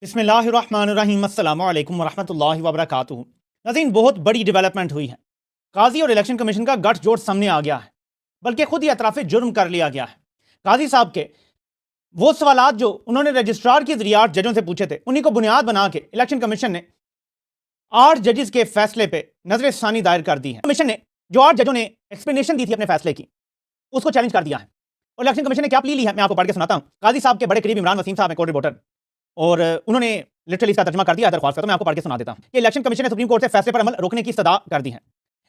बिस्मिल्लाहिर्रहमानिर्रहीम अस्सलामु अलैकुम वरहमतुल्लाहि वबरकातुहू। नाज़रीन, बहुत बड़ी डेवलपमेंट हुई है। काजी और इलेक्शन कमीशन का गठजोड़ सामने आ गया है, बल्कि खुद ही एतराफ़े जुर्म कर लिया गया है। काजी साहब के वो सवालात जो उन्होंने रजिस्ट्रार के जरिए 8 जजों से पूछे थे, उन्हीं को बुनियाद बना के इलेक्शन कमीशन ने 8 जजेस के फैसले पे नजर सानी दायर कर दी है। कमीशन ने जो 8 जजों ने एक्सप्लेनेशन दी थी अपने फैसले की, उसको चैलेंज कर दिया है। और इलेक्शन कमीशन ने क्या प्ली ली है, मैं आपको पढ़ के सुनाता हूं। काजी साहब के बड़े करीब इमरान वसीम साहब है, कोर्ट रिपोर्टर, और उन्होंने लिटरली इसका तर्जुमा कर दिया दरख्वास्त का, तो मैं आपको पढ़ के सुना देता हूं कि इलेक्शन कमीशन ने सुप्रीम कोर्ट से फैसले पर अमल रोकने की सदा कर दी है।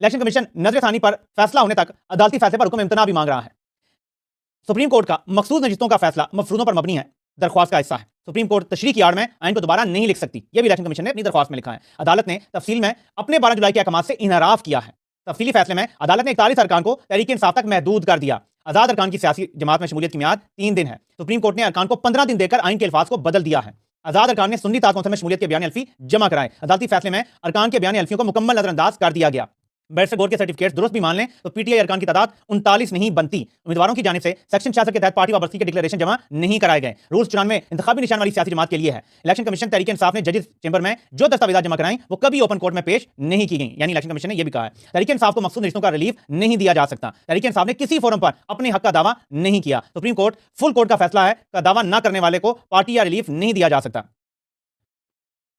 इलेक्शन कमीशन नजर सानी पर फैसला होने तक अदालती फैसले पर हुक्म इम्तना भी मांग रहा है। सुप्रीम कोर्ट का मखसूस नजिस्तों का फैसला मफरूजों पर मबनी है, दरख्वास्त का हिस्सा है। सुप्रीम कोर्ट तशरीह की आड़ में आइन को दोबारा नहीं लिख सकती, यह भी इलेक्शन कमीशन ने अपनी दरख्वास्त में लिखा है। अदालत ने तफसील में अपने 12 जुलाई के अहकाम से इनहराफ किया है। तफसीली फैसले में अदालत ने 41 अरकान को तहरीक इंसाफ तक महदूद कर दिया। आजाद अरकान की सियासी जमात में शमूलियत की मियाद 3 दिन है। सुप्रीम कोर्ट ने अरकान को 15 दिन देकर आइन के अल्फाज को बदल दिया है। आजाद अरकान ने सुन्नी ताज कौंसिल में शमूलियत के बयान अल्फी जमा कराए। अदालती फैसले में अरकान के बयान अल्फियों को मुकम्मल नजरअंदाज कर दिया गया। बैरिस्टर गौर के सर्टिफिकेट दुरुस्त भी मान लें तो पीटीआई अरकान की तादाद 39 नहीं बनती। उम्मीदवारों की जानिब से सेक्शन 66 के तहत पार्टी वापसी के डिक्लेरेशन जमा नहीं कराए गए। रूल्स 94 इंतखाबी निशान वाली सियासी जमात के लिए है। इलेक्शन कमीशन तहरीक इंसाफ ने जजेस चेंबर में जो दस्तावेजात जमा कराएं वो कभी ओपन कोर्ट में पेश नहीं की गई, यानी इलेक्शन कमीशन ने यह भी कहा है तहरीक इंसाफ को मखसूस रिश्तों का रिलीफ नहीं दिया जा सकता। तहरीक इंसाफ ने किसी फोरम पर अपने हक का दावा नहीं किया। सुप्रीम कोर्ट फुल कोर्ट का फैसला है का दावा न करने वाले को पार्टी या रिलीफ नहीं दिया जा सकता।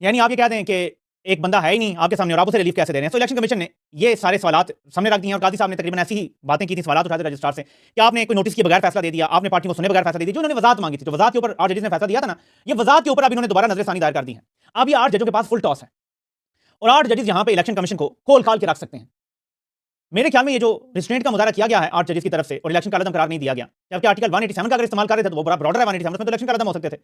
यानी आप ये कह दें कि एक बंदा है ही नहीं आपके सामने और आप उसे रिलीफ कैसे दे रहे हैं। तो इलेक्शन कमीशन ने ये सारे सवालात सामने रख दिए और काजी साहब ने तकरीबन ऐसी ही बातें की थी, सवालात उठाते रजिस्ट्रार से कि आपने कोई नोटिस के बगैर फैसला दे दिया, आपने पार्टी को सुने बगैर फैसला दे दिया। जो उन्होंने वजात मांगी थी, जो वजात के ऊपर 8 जजेस ने फैसला दिया था ना, ये वजात के ऊपर अब इन्होंने दोबारा नजरसानी दायर कर दी है। अब ये 8 जजों के पास फुल टॉस है और 8 जजेस यहां पे इलेक्शन कमीशन को खोल खाल के रख सकते हैं। मेरे ख्याल में ये जो रिस्ट्रेंट का मुजाहरा किया गया है 8 जजेस की तरफ से और इलेक्शन का कलअदम करार नहीं दिया गया, जबकि आर्टिकल 187 का अगर इस्तेमाल कर रहे थे तो वो बड़ा ब्रॉडर है। 187 में तो इलेक्शन कलअदम हो सकते थे,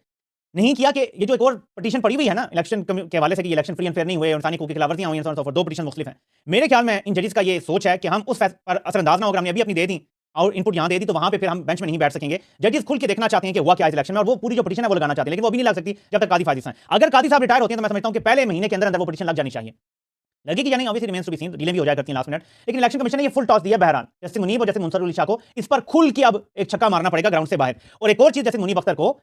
नहीं किया कि ये जो एक और पिटीशन पड़ी हुई है ना इलेक्शन के हवाले से कि इलेक्शन फ्री एंड फेयर नहीं हुए, इंसानी हकूक़ की खिलाफवर्जियां हुई हैं, 2 पिटीशन मुख्तलिफ हैं। मेरे ख्याल में इन जजेस का ये सोच है कि हम उस फैसले पर असरअंदाज ना होकर हमने अभी अपनी दे दी और इनपुट यहां दे दी तो वहां पे फिर हम बेंच में नहीं बैठ सकेंगे। जजेस खुल के देखना चाहते हैं कि हुआ क्या इस इलेक्शन में, और वो पूरी जो पिटीशन है वो लगाना चाहते हैं, लेकिन वो भी नहीं लग सकती जब तक कादी फायदे हैं। अगर कादी साहब रिटायर होते हैं तो मैं समझता हूं कि पहले महीने के अंदर अंदर वो पिटीशन लग जानी चाहिए। लगेगी या नहीं obviously remains to be seen, डीलें भी हो जाया करती हैं लास्ट मिनट, लेकिन इलेक्शन कमीशन ने ये फुल टॉस दिया। बहरहाल जस्टिस मुनीब और जस्टिस मुनसर अली शाह को इस पर खुल के अब एक छक्का मारना पड़ेगा ग्राउंड से बाहर। और एक और चीज, जस्टिस मुनीब अख्तर को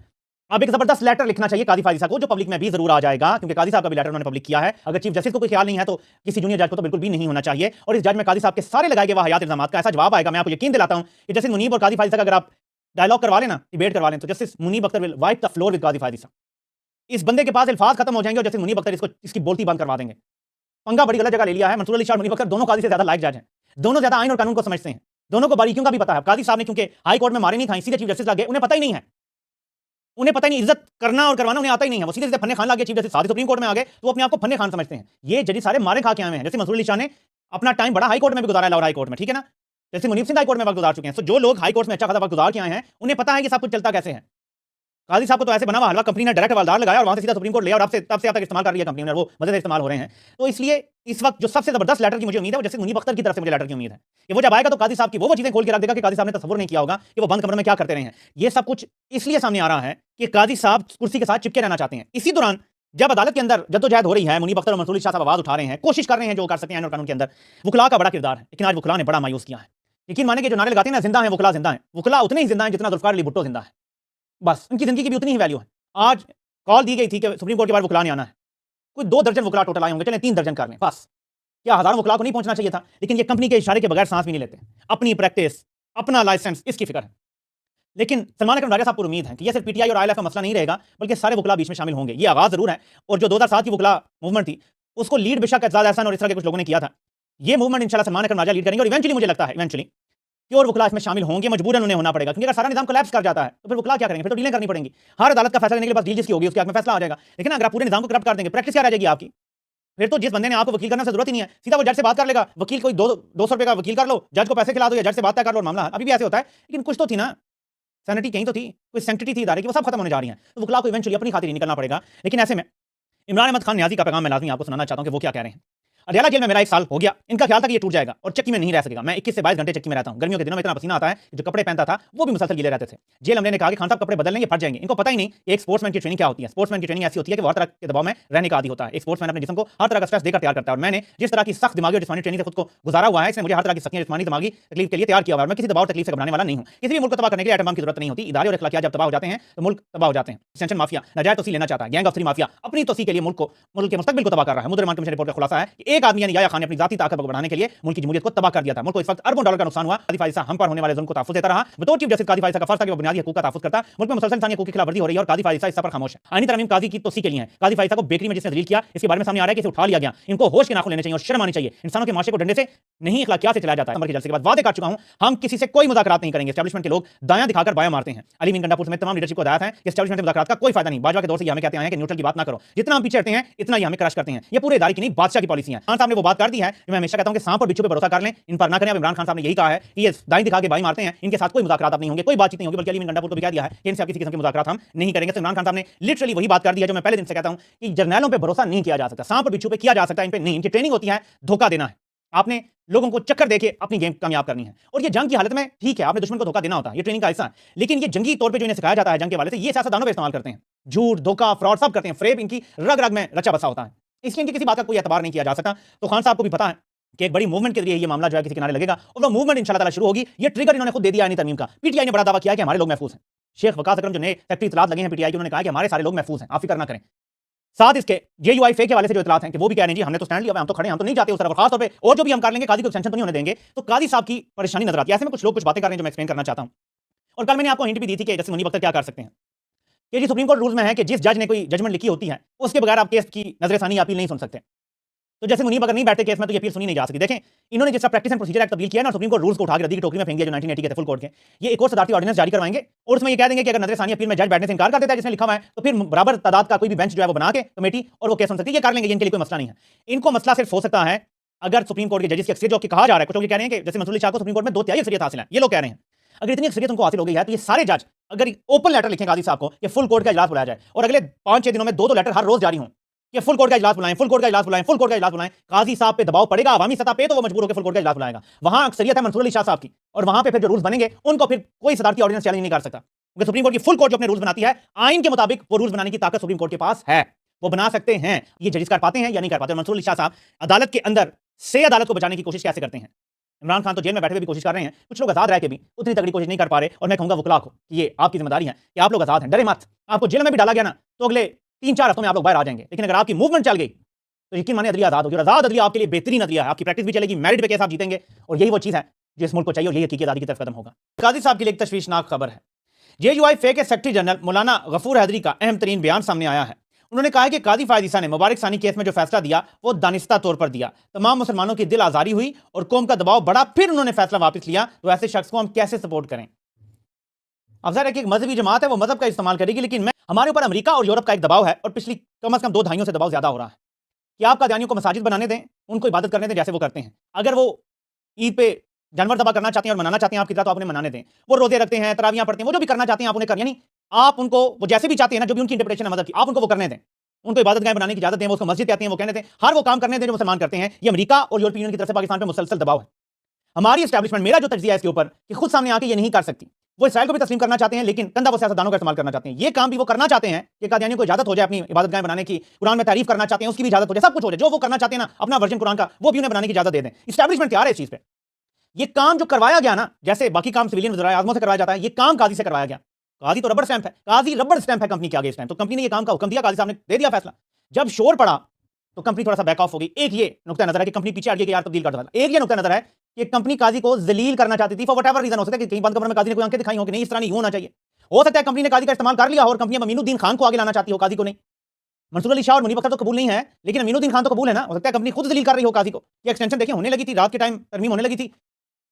अब एक जबरदस्त लेटर लिखना चाहिए कादी फायदा को, जो पब्लिक में भी जरूर आ जाएगा, क्योंकि कादी साहब का भी लेटर उन्होंने पब्लिक किया है। अगर चीफ जस्टिस को कोई ख्याल नहीं है तो किसी जूनियर जज को तो बिल्कुल भी नहीं होना चाहिए। और इस जज में कादी साहब के सारे लगाए गए वाहियात इल्जामात का ऐसा जवाब आएगा, मैं आपको यकीन दिलाता हूं कि जस्टिस मुनीब और कादी फायदा का अगर आप डायलॉग करवा लेना, डिबेट करवा लें, तो justice Munib Akhtar will wipe the floor with कादी फायदा। इस बंदे के पास अल्फाज खत्म हो जाएंगे और जस्टिस मुनीब अख्तर इसकी बोलती बंद करवा देंगे। पंगा बड़ी गलत जगह ले लिया है। मंसूर अली शाह, मुनीब अख्तर दोनों कादी से ज्यादा लायक जज हैं, दोनों ज्यादा आइन और कानून को समझते हैं, दोनों को बारीकियों का भी पता है। कादी साहब ने क्योंकि हाई कोर्ट में मारे नहीं खाई, सीधे चीफ जस्टिस लगे, उन्हें पता ही नहीं है, उन्हें पता ही नहीं, इज्जत करना और करवाना उन्हें आता ही नहीं है। वो सीधे सीधे फन्ने खान लगे, चीफ जस्टिस साथ सुप्रीम कोर्ट में आ गए तो वो अपने आप को फन्ने खान समझते हैं। ये जजेस सारे मारे खा के आए हैं। जैसे मंसूर अली शाह ने अपना टाइम बड़ा हाई कोर्ट में भी गुजारा है, लाहौर हाई कोर्ट में, ठीक है ना। जैसे मुनीब सिंह हाई कोर्ट में वक्त गुजार चुके हैं। तो जो लोग हाई कोर्ट में अच्छा खासा वक्त गुजार के आए हैं उन्हें पता है कि सब कुछ चलता कैसे है। कादी साहब को तो ऐसे बना हुआ हलवा कंपनी ने डायरेक्ट हवालदार लगाया और वहां से सीधा सुप्रीम कोर्ट लिया और तब से अब तक इस्तेमाल कर रही है कंपनी ने, वो मजे से इस्तेमाल हो रहे हैं। तो इसलिए इस वक्त जो सबसे जबरदस्त लेटर की मुझे उम्मीद है वो जैसे मुनीब अख्तर की तरफ से मुझे लेटर की उम्मीद है कि वो जब आएगा तो कादी साहब की वो चीजें खोल के रख देगा कि कादी साहब ने तसव्वुर नहीं किया होगा कि वो बंद कमरे में क्या करते रहे हैं। ये सब कुछ इसलिए सामने आ रहा है कि कादी साहब कुर्सी के साथ चिपके रहना चाहते हैं। इसी दौरान जब अदालत के अंदर जद्दोजहद हो रही है, मुनीब अख्तर और मंसूर अली शाह साहब आवाज उठा रहे हैं, कोशिश कर रहे हैं जो कर सकते हैं कानून के अंदर। वुकला का बड़ा किरदार है, लेकिन आज वुकला ने बड़ा मायूस किया है। यकीन माने कि जो नारे लगाते हैं ना, जिंदा है वुकला, जिंदा है वुकला, उतने ही जिंदा है जितना जुल्फिकार अली भुट्टो जिंदा है। बस उनकी जिंदगी की भी उतनी ही वैल्यू है। आज कॉल दी गई थी कि सुप्रीम कोर्ट के बाद वुकला नहीं आना है, कोई 2 दर्जन वुकला टोटल आए होंगे, चलें 3 दर्जन कर लें बस। क्या हजारों वुकला को नहीं पहुंचना चाहिए था? लेकिन ये कंपनी के इशारे के बगैर सांस भी नहीं लेते, अपनी प्रैक्टिस, अपना लाइसेंस, इसकी फिक्र है। लेकिन सलमान अकरम राजा साहब को उम्मीद है कि यह सिर्फ पीटीआई और आईएलएफ का मसला नहीं रहेगा, बल्कि सारे वुकला बीच में शामिल होंगे। ये आगाज जरूर है, और जो 2007 की वुकला मूवमेंट थी उसको लीड बेशक एजाज एहसान और इस तरह के कुछ लोगों ने किया था। ये मूवमेंट इंशाल्लाह सलमान अकरम राजा लीड करेंगे और इवेंचुअली मुझे लगता है इवेंचुअली कि और वुकला इसमें शामिल होंगे, मजबूरन उन्हें होना पड़ेगा, क्योंकि अगर सारा निजाम कोलैप्स कर जाता है तो फिर वुकला क्या करेंगे? फिर तो डीलें करनी पड़ेंगी। हर अदालत का फैसला लेने के बाद डील जिसकी होगी उसके हक में फैसला आ जाएगा। लेकिन अगर आप पूरे निजाम को करप्ट कर देंगे, प्रैक्टिस क्या रह जाएगी आपकी? फिर तो जिस बंदे ने आपको वकील करने से जरूरत ही नहीं है, सीधा वो जज से बात कर लेगा। वकील कोई 200 रुपए का वकील कर लो, जज को पैसे खिला दो या जज से बात तय कर लो, मामला अभी भी ऐसे होता है। लेकिन कुछ तो थी ना, सैनिटी कहीं तो थी, कोई सैंक्टिटी थी इदारे की, वो सब खत्म होने जा रही है। तो वुकला को इवेंचुअली अपनी खातिर ही निकलना पड़ेगा। लेकिन ऐसे में इमरान अहमद खान न्याजी का पैगाम मैं लाज़मी आपको सुनाना चाहता हूं कि वो क्या कह रहे हैं। अडयाला जेल में मेरा 1 साल हो गया। इनका ख्याल था कि ये टूट जाएगा और चक्की में नहीं रह सकेगा। मैं 21 से 22 घंटे चक्की में रहता हूं। गर्मियों के दिनों में इतना पसीना आता है, जो कपड़े पहनता था वो भी मुसलसल गीले रहते थे। जेल अमले ने कहा कि खान साहब कपड़े बदल लेंगे, फट जाएंगे। इनको पता ही नहीं कि एक स्पोर्ट्समैन की ट्रेनिंग क्या होती है। स्पोर्ट्समैन की ट्रेनिंग ऐसी होती है कि वो हर तरह के दबाव में रहने का आदी होता है। एक स्पोर्ट्समैन अपने जिस्म को हर तरह का स्ट्रेस देकर तैयार करता है और मैंने जिस तरह की सख्त दिमागी और जिस्मानी ट्रेनिंग से खुद को गुजारा हुआ है, इसने मुझे हर तरह की सख्त जिस्मानी दिमागी तकलीफ के लिए तैयार किया हुआ है। मैं किसी दबाव तकलीफ से घबराने वाला नहीं हूं। किसी भी मुल्क को तबाह करने के लिए एटम बम की जरूरत नहीं होती। इदारे और अखलाकियात जब तबाह हो जाते हैं तो मुल्क तबाह हो जाते हैं। सेंशन माफिया नाजायज तोसी लेना चाहता है। गैंग ऑफ थ्री माफिया अपनी तोसी के लिए मुल्क के मुस्तकबिल को तबाह कर रहा है। मुद्रमान कमीशन रिपोर्ट का खुलासा है कि एक आदमी यानी याह्या खान ने अपनी जाती ताकत को बढ़ाने के लिए मुल्क की जमहूरियत को तबाह कर दिया था। मुल्क को इस वक्त अरबों डॉलर का नुकसान हुआ। कादी फाइसा हम पर होने वाले जुल्म को तहफ़्फ़ुज़ देता रहा। बतौर चीफ जस्टिस कादी फाइसा का फर्ज था कि वो बुनियादी हकूक का तहफ़्फ़ुज़ करता। मुल्क में मुसलसल इंसानी हकूक की खिलाफवर्जी हो रही है और कादी फाइसा इस पर खामोश है। आईनी तरमीम कादी की तोसी के लिए है। कादी फाइसा को बेकरी में जिसने दलील किया, इसके बारे में सामने आ रहा है कि इसे उठा लिया गया। इनको होश के नाखून लेने चाहिए और शर्म आनी चाहिए। इंसानों के माशरे को डंडे से नहीं, अखलाकियात से चलाया जाता है। नंबर के जलसे के बाद वादे कर चुका हूं, हम किसी से कोई मुज़ाकरात नहीं करेंगे। एस्टैब्लिशमेंट के लोग दायां दिखाकर बायां मारते हैं। अली मीन गंडापुर समेत तमाम लीडरशिप को हदायत है कि एस्टैब्लिशमेंट से मुज़ाकरात का कोई फायदा नहीं। बाजवा के दौर से ये हमें कहते हैं कि न्यूट्रल की बात ना करो। जितना हम पीछे हटते हैं इतना ही हमें क्रश करते हैं। ये पूरे इदारे की नहीं, बादशाह की पॉलिसी है। खान साहब ने वो बात कर दी है कि मैं हमेशा कहता हूं कि सांप और बिच्छू पे भरोसा कर लें, इन पर ना करें। अब इमरान खान साहब ने यही कहा है कि ये दाएं दिखा के बाएं मारते हैं, इनके साथ कोई मुज़ाकरात नहीं होंगे, कोई बातचीत नहीं होगी। बल्कि अली मीन गंडापुर को भी कह दिया है कि इनसे किसी किस्म के मुज़ाकरात हम नहीं करेंगे। तो इमरान खान साहब ने लिटरली वही बात कर दी है जो मैं पहले दिन से कहता हूं कि जर्नैलों पे भरोसा नहीं किया जा सकता। सांप और बिच्छू पे किया जा सकता है, इन पे नहीं। इनकी ट्रेनिंग होती है धोखा देना है। आपने लोगों को चक्कर देके अपनी गेम कामयाब करनी है। और ये जंग की हालत में ठीक है, आपने दुश्मन को धोखा देना होता है, ये ट्रेनिंग का हिस्सा है। लेकिन ये जंगी तौर पे जो इन्हें सिखाया जाता है जंग के वाले से, ये सियासतदानों पे इस्तेमाल करते हैं। झूठ, धोखा, फ्रॉड सब करते हैं। फ्रेब इनकी रग रग में रचा बसा होता है, इसलिए इनकी किसी बात का कोई एतबार नहीं किया जा सकता। तो खान साहब को भी पता है कि एक बड़ी मूवमेंट के जरिए ये मामला जो है किसी किनारे लगेगा और वो मूवमेंट इंशाल्लाह ताला शुरू होगी। ये ट्रिगर इन्होंने खुद दे दिया आईनी तरमीम का। पीटीआई ने बड़ा दावा किया कि हमारे लोग महफूज हैं। शेख वकास अकरम जो नए फैक्ट्री इतलात लगे हैं पीटीआई के, उन्होंने कहा कि हमारे सारे लोग महफूज हैं, आप फिक्र ना करें। साथ इसके जेयूआई फे के वाले से जो इतलात हैं कि वो भी कह रहे हैं जी हमने तो स्टैंड लिया, हम तो खड़े हैं, हम तो नहीं जाते उस तरफ। खास तौर पे और जो भी हम कर लेंगे कादी को सेंशन तो नहीं होने देंगे। तो कादी साहब की परेशानी नजर आती है। ऐसे में कुछ लोग कुछ बातें कर रहे हैं जो मैं एक्सप्लेन करना चाहता हूं। और कल मैंने आपको हिंट भी दी थी कि जैसे मुनीब अख्तर क्या कर सकते हैं कि जी सुप्रीम कोर्ट रूल्स में है कि जिस जज ने कोई जजमेंट लिखी होती है उसके बगैर आप केस की नजरसानी अपील नहीं सुन सकते। तो जैसे मुनीब अगर नहीं बैठे केस में तो ये अपील सुनी नहीं जा सकती। देखें इन्होंने जिस प्रैक्टिस एंड प्रोसीजर एक्ट तब्दील किया ना, सुप्रीम कोर्ट रूल्स को उठा के रद्दी की टोकरी में फेंक दिया जो 1980 के थे फुल कोर्ट के। ये एक और सदारती ऑर्डिनेंस जारी करवाएंगे और उसमें ये कह देंगे कि अगर नजरसानी अपील में जज बैठने से इनकार कर देता है जिसने लिखा हुआ है, तो फिर बराबर तादाद का कोई भी बेंच जो है वो बना के कमेटी और वो केस सुन सकती है। ये कर लेंगे, इनके लिए कोई मसला नहीं है। इनको मसला सिर्फ हो सकता है अगर सुप्रीम कोर्ट के जजेस की अक्सरियत जो कहा जा रहा है, कुछ लोग कह रहे हैं कि जैसे मंसूर अली शाह को सुप्रीम कोर्ट में 2/3 अक्सरियत हासिल है, ये लोग कह रहे हैं अगर इतनी अक्सरियत उनको हासिल हो गई है तो ये सारे जज अगर ओपन लेटर लिखें कादी साहब को कि फुल कोर्ट का इजलास बुलाया जाए और अगले 5-6 दिनों में 2-2 लेटर हर रोज जारी हों कि फुल कोर्ट का इजलास बुलाएं, फुल कोर्ट का इजलास बुलाएं, फुल कोर्ट का इजलास बुलाएं, काजी साहब पे दबाव पड़ेगा अवामी सतह पे तो वो मजबूर होकर फुल कोर्ट का इजलास बुलाएगा। वहां अक्सरियत है मंसूर अली शाह साहब की और वहां पे फिर जो रूल्स बनेंगे उनको फिर कोई सदारती ऑर्डिनेंस चैलेंज नहीं कर सकता, क्योंकि सुप्रीम कोर्ट की फुल कोर्ट जो अपने रूल्स बनाती है आइन के मुताबिक वो रूल्स बनाने की ताकत सुप्रीम कोर्ट के पास है, वो बना सकते हैं। ये जजेस कर पाते हैं या नहीं कर पाते। मंसूर अली शाह साहब अदालत के अंदर से अदालत को बचाने की कोशिश कैसे करते हैं। इमरान खान तो जेल में बैठे हुए भी कोशिश कर रहे हैं, कुछ लोग आजाद रह के भी उतनी तगड़ी कोशिश नहीं कर पा रहे। और मैं कहूंगा वकला को कि ये आपकी जिम्मेदारी है कि आप लोग आजाद हैं, डरे मत। आपको जेल में भी डाला गया ना तो अगले 3-4 हफ्तों में आप लोग बाहर आ जाएंगे, लेकिन अगर आपकी मूवमेंट चल गई तो यकीन मानिए अदलिया आजाद होगी। और आजाद अदलिया आपके लिए बेहतरीन अदलिया है, आपकी प्रैक्टिस भी चलेगी, मेरिट पे केस आप जीतेंगे और यही वो चीज़ है जो इस मुल्क को चाहिए और यही हकीकी आज़ादी की तरफ कदम होगा। काजी साहब के लिए एक तशवीशनाक खबर है। जेयूआई फे के सेक्रेटरी जनरल मौलाना गफूर हैदरी का अहम तरीन बयान सामने आया है। उन्होंने कहा कि कादी फायद ईसा ने मुबारक सानी केस में जो फैसला दिया वो दानिस्ता तौर पर दिया। तमाम मुसलमानों की दिल आजारी हुई और कौम का दबाव बढ़ा, फिर उन्होंने फैसला वापस लिया। तो ऐसे शख्स को हम कैसे सपोर्ट करें। अब ज़ाहिर है कि एक मजहबी जमात है, वो मजहब का इस्तेमाल करेगी, लेकिन हमारे ऊपर अमेरिका और यूरोप का एक दबाव है और पिछली कम से कम 2 दहाइयों से दबाव ज्यादा हो रहा है कि आप कादियानियों को मसाजिद बनाने दें, उनको इबादत करने दें जैसे वो करते हैं। अगर वो ईद पे जानवर दबा करना चाहते हैं और मनाना चाहते हैं आपकी तरह, तो आप उन्हें मनाने दें। वो रोजे रखते हैं, तरावियां पढ़ते हैं, वो जो भी करना चाहते हैं आप उन्हें कर, यानी आप उनको वो जैसे भी चाहते हैं ना, जो भी उनकी इंटरप्रिटेशन है मदद की, आप उनको वो करने दें। उनको इबादत गाह बनाने की इजाजत दें, वो उसको मस्जिद कहते हैं, वो कहने दें, हर वो काम करने दें जो मुसलमान करते हैं। ये अमेरिका और यूरोपीय यूनियन की तरफ से पाकिस्तान पे मुसलसल दबाव है। हमारी एस्टैब्लिशमेंट, मेरा जो तज्जिया है इसके ऊपर कि खुद सामने आके ये नहीं कर सकती। वो इसराइल को भी तस्लीम करना चाहते हैं, लेकिन कंधा वो सियासतदानों का इस्तेमाल करना चाहते हैं। ये काम भी वो करना चाहते हैं कि कादियानियों को इजाजत हो जाए अपनी इबादत गाह बनाने की, कुरान में तारीफ करना चाहते हैं, उसकी भी इजाजत हो जाए, सब कुछ हो जाए, जो वो करना चाहते हैं ना अपना वर्जन कुरान का, वो भी उन्हें बनाने की इजाजत दे दें। एस्टैब्लिशमेंट तैयार है इस चीज पे। ये काम जो करवाया गया ना, जैसे बाकी काम सिविलियन वज़राए आज़मों से करवाया जाता है, ये काम काजी से करवाया गया। काजी तो रबर स्टैंप है, काजी रबर स्टैंप है कंपनी के आगे इस टाइम। तो कंपनी ने ये काम का हुक्म दिया, काजी साहब ने दे दिया फैसला। जब शोर पड़ा तो कंपनी थोड़ा सा बैक ऑफ हो गई। एक ये नुकता नजर है कि कंपनी पीछे हट गई कि यार तब्दील कर दो। एक ये नुकता नजर है कि कंपनी काजी को जलील करना चाहती थी, फॉर व्हाटएवर रीजन। हो सकता है कि कहीं बंद कमरे में काजी ने कोई आंखें दिखाई हो कि नहीं इस तरह नहीं होना चाहिए। हो सकता है कंपनी ने काजी का इस्तेमाल कर लिया और कंपनी अमीनुद्दीन खान को आगे लाना चाहती हो, काजी को नहीं। मंसूर अली शाह और मुनीब अख्तर तो कबूल नहीं है, लेकिन अमीनुद्दीन खान तो कबूल है ना। हो सकता है कंपनी खुद जलील कर रही हो काजी को। ये एक्सटेंशन देखिए होने लगी थी, रात के टाइम तरमीम होने लगी थी,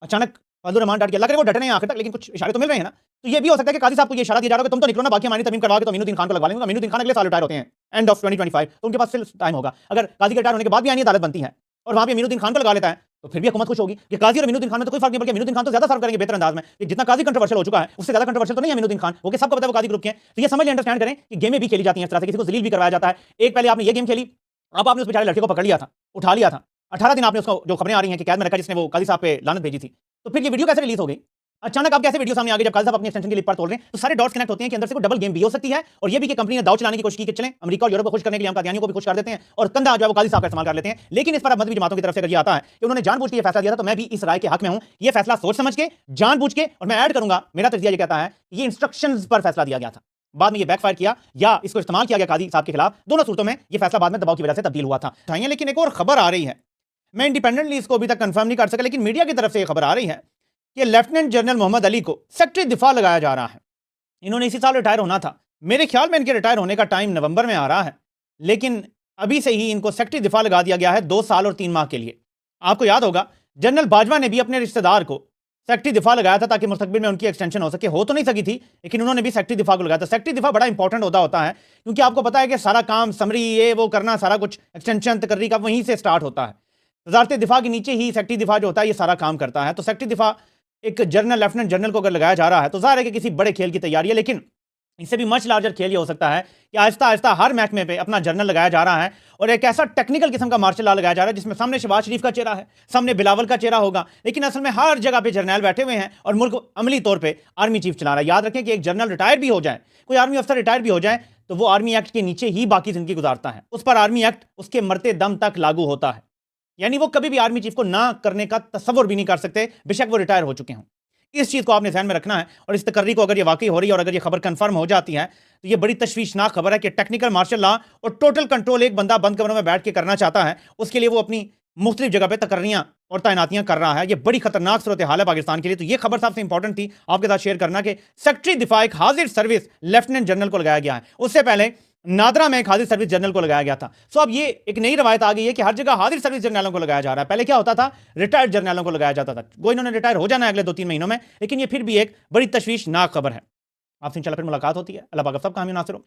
अचानक फजलुर रहमान डट गया। लग रहा है वो डटे नहीं आखिर तक, लेकिन कुछ इशारे तो मिल रहे हैं ना। तो ये भी हो सकता है कि काजी साहब को ये इशारा दिया जा रहा है कि तुम तो निकलो ना, बाकी हमारी तरमीम करवा के तो अमीनुद्दीन खान को लगवा लेंगे। अमीनुद्दीन खान अगले साल रिटायर होते हैं, एंड ऑफ 2025, तो उनके पास फिर टाइम होगा। अगर काजी के रिटायर होने के बाद भी आनी अदालत बनती है और वहां पे अमीनुद्दीन खान को लगा लेता है तो फिर भी हुकूमत खुश होगी कि काजी और अमीनुद्दीन खान में तो कोई फर्क नहीं, बल्कि अमीनुद्दीन खान तो ज्यादा सर्व करेंगे बेहतर अंदाज में। जितना काजी कंट्रोवर्शियल हो चुका है उससे ज्यादा कंट्रोवर्शियल तो नहीं है अमीनुद्दीन खान, वो कि सबको पता है वो काजी ग्रुप के हैं। तो ये समझ लें, अंडरस्टैंड करें कि गेमें भी खेली जाती हैं इस तरह से, किसी को जलील भी करवाया जाता है। एक पहले आपने ये गेम खेली, अब आपने उस बेचारे लड़के को पकड़ लिया था, उठा लिया था, 18 दिन आपने उसको जो खबरें आ रही हैं कि कैद में रखा जिसने वो काजी साहब पे लानत भेजी थी, तो फिर ये वीडियो कैसे रिलीज हो गई? अचानक आप कैसे वीडियो सामने आ गई जब काजी साहब अपनी एक्सटेंशन की लिप पर तोड़ रहे हैं? तो सारे डॉट्स कनेक्ट होते हैं कि अंदर से कोई डबल गेम भी हो सकती है और ये भी कि कंपनी ने दाव चलाने की कोशिश की कि चलें अमेरिका और यूरोप को खुश करने के लिए हम कादियानियों को भी खुश कर देते हैं और कंधा जो है वो काजी साहब का इस्तेमाल कर लेते हैं। लेकिन इस पर अब मजहबी जमातों की तरफ से अगर ये आता है कि उन्होंने जानबूझ के ये फैसला दिया था, तो मैं भी इस राय के हक में हूं। ये फैसला सोच समझ के, जानबूझ के, और मैं ऐड करूंगा मेरा तजजिया ये कहता है ये इंस्ट्रक्शंस पर फैसला दिया गया था, बाद में ये बैकफायर किया या इसको इस्तेमाल किया गया काजी साहब के खिलाफ। दोनों सूरतों में ये फैसला बाद में दबाव की वजह से तब्दील हुआ था। लेकिन एक और खबर आ रही है, मैं इंडिपेंडेंटली इसको अभी तक कंफर्म नहीं कर सका, लेकिन मीडिया की तरफ से ये खबर आ रही है कि लेफ्टिनेंट जनरल मोहम्मद अली को सेक्रेटरी दिफा लगाया जा रहा है। इन्होंने इसी साल रिटायर होना था, मेरे ख्याल में इनके रिटायर होने का टाइम नवंबर में आ रहा है, लेकिन अभी से ही इनको सेक्रेटरी दिफा लगा दिया गया है 2 साल और 3 माह के लिए। आपको याद होगा जनरल बाजवा ने भी अपने रिश्तेदार को सेक्रेटरी दिफा लगाया था ताकि मुस्तकबिल में उनकी एक्सटेंशन हो सके। हो तो नहीं सकी थी, लेकिन उन्होंने भी सेक्रेटरी दिफा को लगाया था। सेक्रेटरी दिफा बड़ा इंपॉर्टेंट होता है क्योंकि आपको पता है कि सारा काम समरी ये वो करना, सारा कुछ एक्सटेंशन तकर्री का वहीं से स्टार्ट होता है। वजारत दिफा के नीचे ही सेक्रेटरी दिफा जो होता है ये सारा काम करता है। तो सेक्रेटरी दिफा एक जनरल, लेफ्टिनेंट जनरल को अगर लगाया जा रहा है तो जाहिर है कि किसी बड़े खेल की तैयारी है, लेकिन इससे भी मच लार्जर खेल ये हो सकता है कि आहिस्ता आहिस्ता हर महकमे पे अपना जनरल लगाया जा रहा है और एक ऐसा टेक्निकल किस्म का मार्शल लॉ लगाया जा रहा है जिसमें सामने शहबाज शरीफ का चेहरा है, सामने बिलावल का चेहरा होगा, लेकिन असल में हर जगह पे जर्नल बैठे हुए हैं और मुल्क अमली तौर पे आर्मी चीफ चला रहा है। याद रखें कि एक जनरल रिटायर भी हो जाए, कोई आर्मी अफसर रिटायर भी हो जाए, तो वो आर्मी एक्ट के नीचे ही बाकी जिंदगी गुजारता है। उस पर आर्मी एक्ट उसके मरते दम तक लागू होता है, यानी वो कभी भी आर्मी चीफ को ना करने का तसव्वुर भी नहीं कर सकते, बेशक वो रिटायर हो चुके हों। इस चीज़ को आपने ध्यान में रखना है। और इस तकर्री को अगर ये वाकई हो रही है और अगर ये खबर कंफर्म हो जाती है तो ये बड़ी तशवीशनाक खबर है कि टेक्निकल मार्शल लॉ और टोटल कंट्रोल एक बंदा बंद कमरों में बैठ के करना चाहता है, उसके लिए वो अपनी मुख्तलिफ जगह पे तकर्रियां और तैनातियां कर रहा है। ये बड़ी खतरनाक सूरत हाल है पाकिस्तान के लिए। तो ये खबर सबसे इंपॉर्टेंट थी आपके साथ शेयर करना कि सेक्रेटरी दिफा एक हाजिर सर्विस लेफ्टिनेंट जनरल को लगाया गया है। उससे पहले नादरा में एक हाजिर सर्विस जनरल को लगाया गया था। सो अब ये एक नई रवायत आ गई है कि हर जगह हाजिर सर्विस जनरलों को लगाया जा रहा है। पहले क्या होता था, रिटायर्ड जनरलों को लगाया जाता था। वो इन्होंने रिटायर हो जाना है अगले 2-3 महीनों में, लेकिन ये फिर भी एक बड़ी तशवीशनाक खबर है। आपसे इंशाल्लाह फिर मुलाकात होती है। अल्लाह पाक सब कहानी नासिर हो।